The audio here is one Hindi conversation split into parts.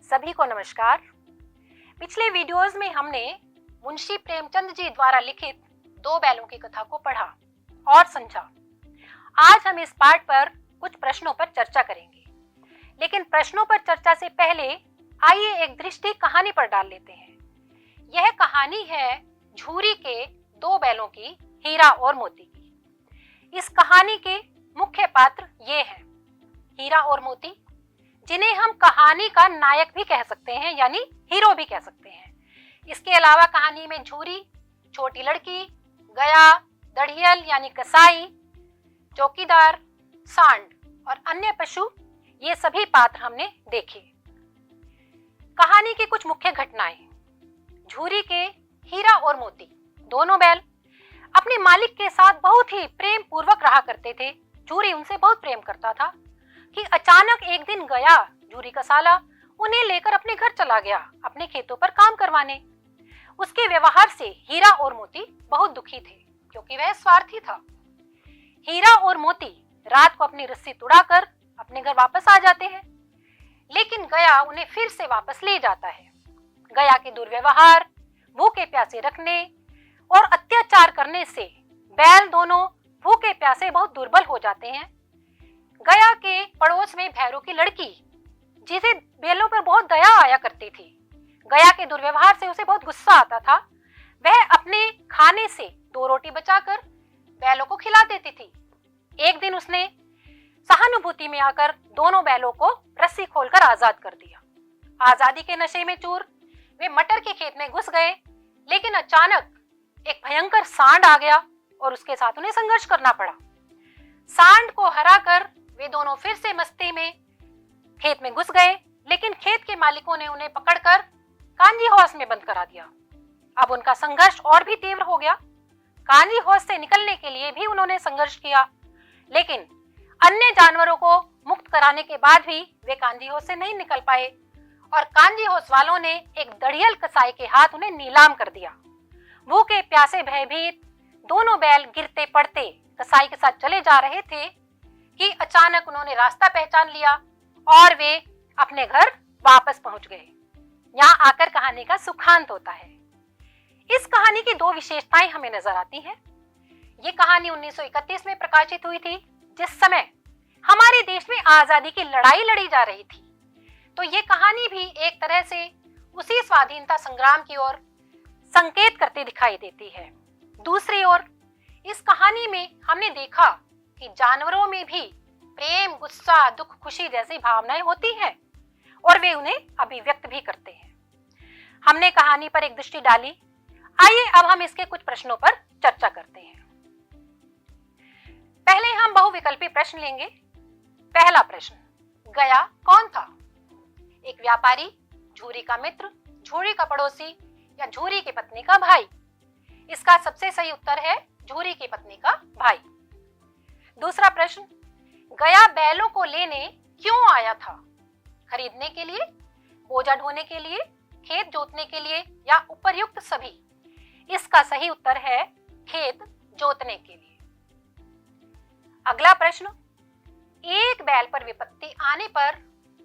सभी को नमस्कार। पिछले वीडियोस में हमने मुंशी प्रेमचंद जी द्वारा लिखित दो बैलों की कथा को पढ़ा और समझा। आज हम इस पाठ पर कुछ प्रश्नों पर चर्चा करेंगे, लेकिन प्रश्नों पर चर्चा से पहले आइए एक दृष्टि कहानी पर डाल लेते हैं। यह कहानी है झूरी के दो बैलों की, हीरा और मोती की। इस कहानी के मुख्य पात्र ये हैं, हीरा और मोती, जिन्हें हम कहानी का नायक भी कह सकते हैं, यानी हीरो भी कह सकते हैं। इसके अलावा कहानी में झूरी, छोटी लड़की, गया, दड़ियल यानी कसाई, चौकीदार, सांड और अन्य पशु, ये सभी पात्र हमने देखे। कहानी की कुछ मुख्य घटनाएं। झूरी के हीरा और मोती दोनों बैल अपने मालिक के साथ बहुत ही प्रेम पूर्वक रहा करते थे। झूरी उनसे बहुत प्रेम करता था कि अचानक एक दिन गया, झूरी का साला, उन्हें लेकर अपने घर चला गया अपने खेतों पर काम करवाने। उसके व्यवहार से हीरा और मोती बहुत दुखी थे, क्योंकि वह स्वार्थी था। हीरा और मोती रात को अपनी रस्सी तुड़ाकर अपने घर वापस आ जाते हैं, लेकिन गया उन्हें फिर से वापस ले जाता है। गया के दुर्व्यवहार, भूखे प्यासे रखने और अत्याचार करने से बैल दोनों भूखे प्यासे बहुत दुर्बल हो जाते हैं। गया के पड़ोस में भैरों की लड़की, जिसे बैलों पर बहुत दया आया करती थी, गया के दुर्व्यवहार से उसे बहुत गुस्सा आता था। वह अपने खाने से 2 रोटी बचाकर बैलों को खिला देती थी। एक दिन उसने सहानुभूति में आकर दोनों बैलों को रस्सी खोलकर आजाद कर दिया। आजादी के नशे में चूर वे मटर के खेत में घुस गए, लेकिन अचानक एक भयंकर सांड आ गया और उसके साथ उन्हें संघर्ष करना पड़ा। सांड को हराकर वे दोनों फिर से मस्ती में खेत में घुस गए, लेकिन खेत के मालिकों ने उन्हें पकड़कर कांजी हौस में बंद करा दिया। अब उनका संघर्ष और भी तीव्र हो गया। कांजी हौस से निकलने के लिए भी उन्होंने संघर्ष किया, लेकिन अन्य जानवरों को मुक्त कराने के बाद भी वे कांजी हौस से नहीं निकल पाए और कांजी हौस वालों ने एक दड़ियल कसाई के हाथ उन्हें नीलाम कर दिया। भूखे प्यासे भयभीत दोनों बैल गिरते पड़ते कसाई के साथ चले जा रहे थे कि अचानक उन्होंने रास्ता पहचान लिया और वे अपने घर वापस पहुंच गए। यहाँ आकर कहानी का सुखांत होता है। इस कहानी की 2 विशेषताएं हमें नजर आती हैं। ये कहानी 1931 में प्रकाशित हुई थी, जिस समय हमारे देश में आजादी की लड़ाई लड़ी जा रही थी। तो ये कहानी भी एक तरह से उसी स्वाधीनता संग्राम की ओर संकेत करती दिखाई देती है। दूसरी ओर इस कहानी में हमने देखा कि जानवरों में भी प्रेम, गुस्सा, दुख, खुशी जैसी भावनाएं होती हैं और वे उन्हें अभिव्यक्त भी करते हैं। हमने कहानी पर एक दृष्टि डाली। आइए अब हम इसके कुछ प्रश्नों पर चर्चा करते हैं। पहले हम बहुविकल्पी प्रश्न लेंगे। पहला प्रश्न, गया कौन था? एक व्यापारी, झूरी का मित्र, झूरी का पड़ोसी या झूरी की पत्नी का भाई? इसका सबसे सही उत्तर है झूरी की पत्नी का भाई। दूसरा प्रश्न, गया बैलों को लेने क्यों आया था? खरीदने के लिए, बोझा ढोने के लिए, खेत जोतने के लिए या उपर्युक्त सभी? इसका सही उत्तर है खेत जोतने के लिए। अगला प्रश्न, एक बैल पर विपत्ति आने पर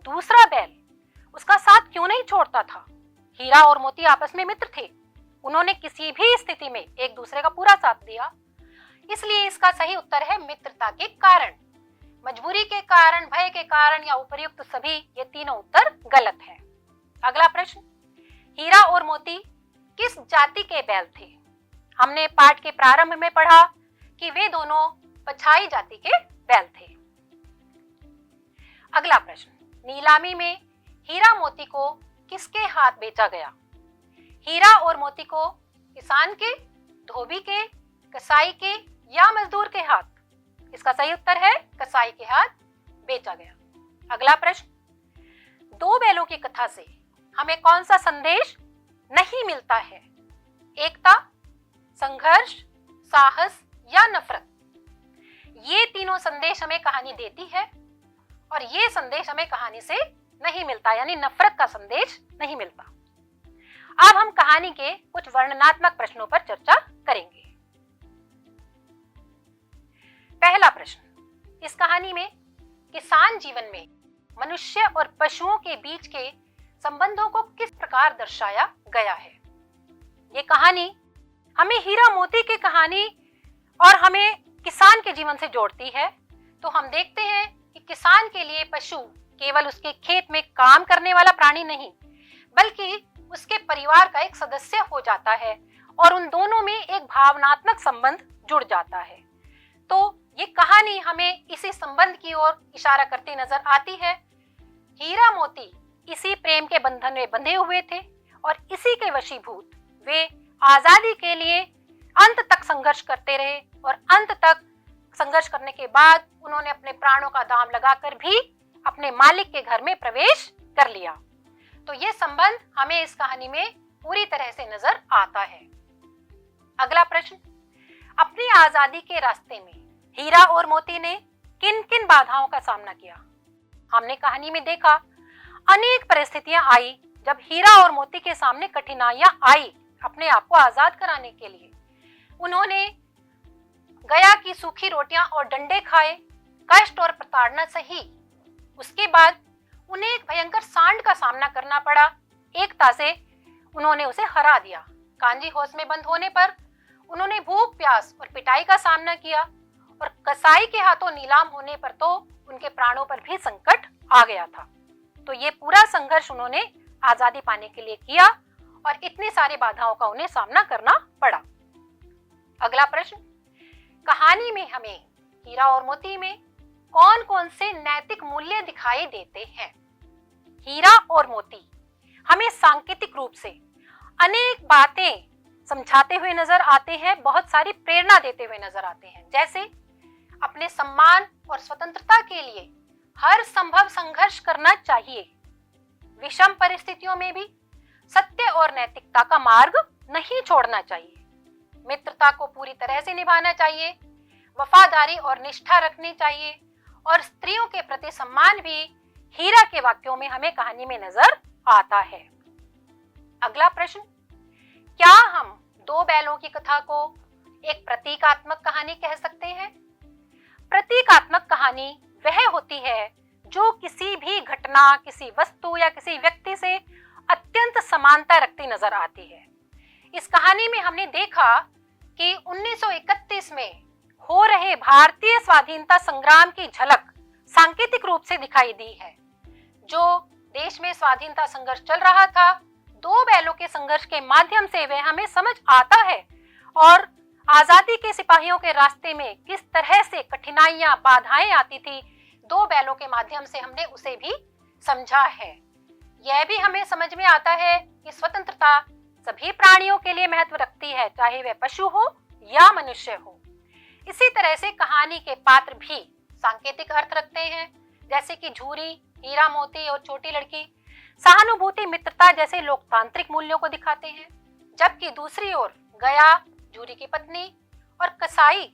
दूसरा बैल उसका साथ क्यों नहीं छोड़ता था? हीरा और मोती आपस में मित्र थे, उन्होंने किसी भी स्थिति में एक दूसरे का पूरा साथ दिया, इसलिए इसका सही उत्तर है मित्रता के कारण। मजबूरी के कारण, भय के कारण या उपर्युक्त सभी, ये तीनों उत्तर गलत हैं। अगला प्रश्न, हीरा और मोती किस जाति के बैल थे? हमने पाठ के प्रारंभ में पढ़ा कि वे दोनों पछाई जाति के बैल थे। अगला प्रश्न, नीलामी में हीरा मोती को किसके हाथ बेचा गया? हीरा और मोती को किसान के, धोबी के, कसाई के या मजदूर के हाथ? इसका सही उत्तर है कसाई के हाथ बेचा गया। अगला प्रश्न, 2 बैलों की कथा से हमें कौन सा संदेश नहीं मिलता है? एकता, संघर्ष, साहस या नफरत? ये तीनों संदेश हमें कहानी देती है और ये संदेश हमें कहानी से नहीं मिलता, यानी नफरत का संदेश नहीं मिलता। अब हम कहानी के कुछ वर्णनात्मक प्रश्नों पर चर्चा करेंगे। पहला प्रश्न, इस कहानी में किसान जीवन में मनुष्य और पशुओं के बीच के संबंधों को किस प्रकार दर्शाया गया है। ये कहानी हमें हीरा मोती की कहानी और हमें किसान के जीवन से जोड़ती है। तो हम देखते हैं कि किसान के लिए पशु केवल उसके खेत में काम करने वाला प्राणी नहीं, बल्कि उसके परिवार का एक सदस्य हो जाता है और उन दोनों में एक भावनात्मक संबंध जुड़ जाता है। तो ये कहानी हमें इसी संबंध की ओर इशारा करती नजर आती है। हीरा मोती इसी प्रेम के बंधन में बंधे हुए थे और इसी के वशीभूत वे आजादी के लिए अंत तक संघर्ष करते रहे और अंत तक संघर्ष करने के बाद उन्होंने अपने प्राणों का दाम लगाकर भी अपने मालिक के घर में प्रवेश कर लिया। तो ये संबंध हमें इस कहानी में पूरी तरह से नजर आता है। अगला प्रश्न, अपनी आजादी के रास्ते में हीरा और मोती ने किन किन बाधाओं का सामना किया। हमने कहानी में देखा अनेक परिस्थितियां आई जब हीरा और मोती के सामने कठिनाइयां आई अपने आप को आजाद कराने के लिए। उन्होंने गया की सूखी रोटियां और डंडे खाए, कष्ट और प्रताड़ना सही। उसके बाद उन्हें एक भयंकर सांड का सामना करना पड़ा। एकता से उन्होंने उसे हरा दिया। कांजी होश में बंद होने पर उन्होंने भूख, प्यास और पिटाई का सामना किया और कसाई के हाथों नीलाम होने पर तो उनके प्राणों पर भी संकट आ गया था। तो ये पूरा संघर्ष उन्होंने आजादी पाने के लिए किया और इतनी सारी बाधाओं का उन्हें सामना करना पड़ा। अगला प्रश्न, कहानी में हमें हीरा और मोती में कौन कौन से नैतिक मूल्य दिखाई देते हैं। हीरा और मोती हमें सांकेतिक रूप से अनेक बातें समझाते हुए नजर आते हैं, बहुत सारी प्रेरणा देते हुए नजर आते हैं। जैसे अपने सम्मान और स्वतंत्रता के लिए हर संभव संघर्ष करना चाहिए, विषम परिस्थितियों में भी सत्य और नैतिकता का मार्ग नहीं छोड़ना चाहिए, मित्रता को पूरी तरह से निभाना चाहिए, वफादारी और निष्ठा रखनी चाहिए और स्त्रियों के प्रति सम्मान भी हीरा के वाक्यों में हमें कहानी में नजर आता है। अगला प्रश्न, क्या हम दो बैलों की कथा को एक प्रतीकात्मक कहानी कह सकते हैं। प्रतीकात्मक कहानी वह होती है जो किसी भी घटना, किसी वस्तु या किसी व्यक्ति से अत्यंत समानता रखती नजर आती है। इस कहानी में हमने देखा कि 1931 में हो रहे भारतीय स्वाधीनता संग्राम की झलक सांकेतिक रूप से दिखाई दी है। जो देश में स्वाधीनता संघर्ष चल रहा था, दो बैलों के संघर्ष के माध्यम से वह हमें समझ आता है और आजादी के सिपाहियों के रास्ते में किस तरह से कठिनाइयां, बाधाएं आती थी, दो बैलों के माध्यम से हमने उसे भी समझा है। यह भी हमें समझ में आता है कि स्वतंत्रता सभी प्राणियों के लिए महत्व रखती है, चाहे वह पशु हो या मनुष्य हो। इसी तरह से कहानी के पात्र भी सांकेतिक अर्थ रखते हैं, जैसे कि झूरी, हीरा मोती और छोटी लड़की सहानुभूति, मित्रता जैसे लोकतांत्रिक मूल्यों को दिखाते हैं, जबकि दूसरी ओर गया, झूरी की पत्नी और कसाई,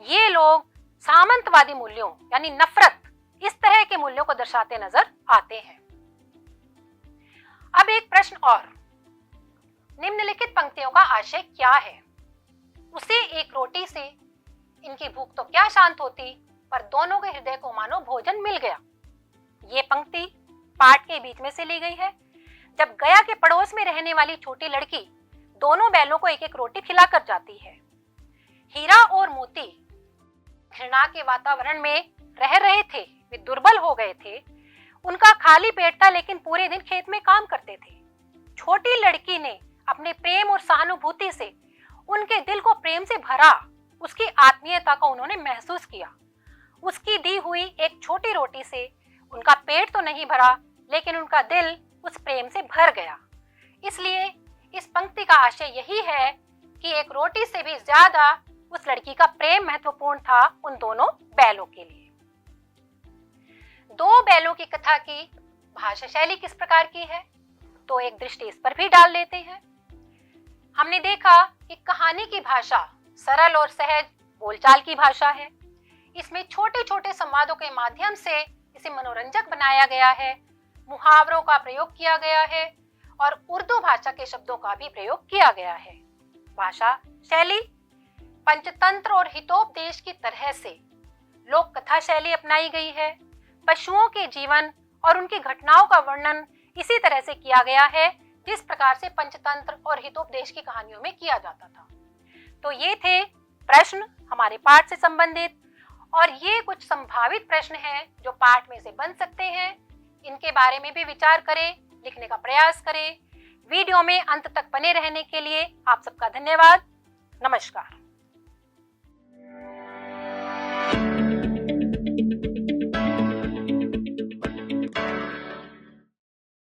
ये लोग सामंतवादी मूल्यों यानी नफरत, इस तरह के मूल्यों को दर्शाते नजर आते हैं। अब एक प्रश्न और, निम्नलिखित पंक्तियों का आशय क्या है। उसे एक रोटी से इनकी भूख तो क्या शांत होती, पर दोनों के हृदय को मानो भोजन मिल गया। ये पंक्ति पाठ के बीच में से ली गई है। जब गया के पड़ोस में रहने वाली छोटी लड़की दोनों बैलों को एक एक रोटी खिलाकर जाती है। हीरा और मोती घृणा के वातावरण में रह रहे थे, वे दुर्बल हो गए थे, उनका खाली पेट था लेकिन पूरे दिन खेत में काम करते थे। छोटी लड़की ने अपने प्रेम और सहानुभूति से उनके दिल को प्रेम से भरा, उसकी आत्मीयता को उन्होंने महसूस किया। उसकी दी हुई एक छोटी रोटी से उनका पेट तो नहीं भरा, लेकिन उनका दिल उस प्रेम से भर गया। इसलिए इस पंक्ति का आशय यही है कि एक रोटी से भी ज्यादा उस लड़की का प्रेम महत्वपूर्ण था उन दोनों बैलों के लिए। दो बैलों की कथा की भाषा शैली किस प्रकार की है, तो एक दृष्टि इस पर भी डाल लेते हैं। हमने देखा कि कहानी की भाषा सरल और सहज बोलचाल की भाषा है। इसमें छोटे छोटे संवादों के माध्यम से इसे मनोरंजक बनाया गया है, मुहावरों का प्रयोग किया गया है और उर्दू भाषा के शब्दों का भी प्रयोग किया गया है। भाषा शैली पंचतंत्र और हितोपदेश की तरह से लोक कथा शैली अपनाई गई है। पशुओं के जीवन और उनकी घटनाओं का वर्णन इसी तरह से किया गया है जिस प्रकार से पंचतंत्र और हितोपदेश की कहानियों में किया जाता था। तो ये थे प्रश्न हमारे पाठ से संबंधित, और ये कुछ संभावित प्रश्न हैं जो पाठ में से बन सकते हैं। इनके बारे में भी विचार करें, लिखने का प्रयास करें। वीडियो में अंत तक बने रहने के लिए आप सबका धन्यवाद। नमस्कार।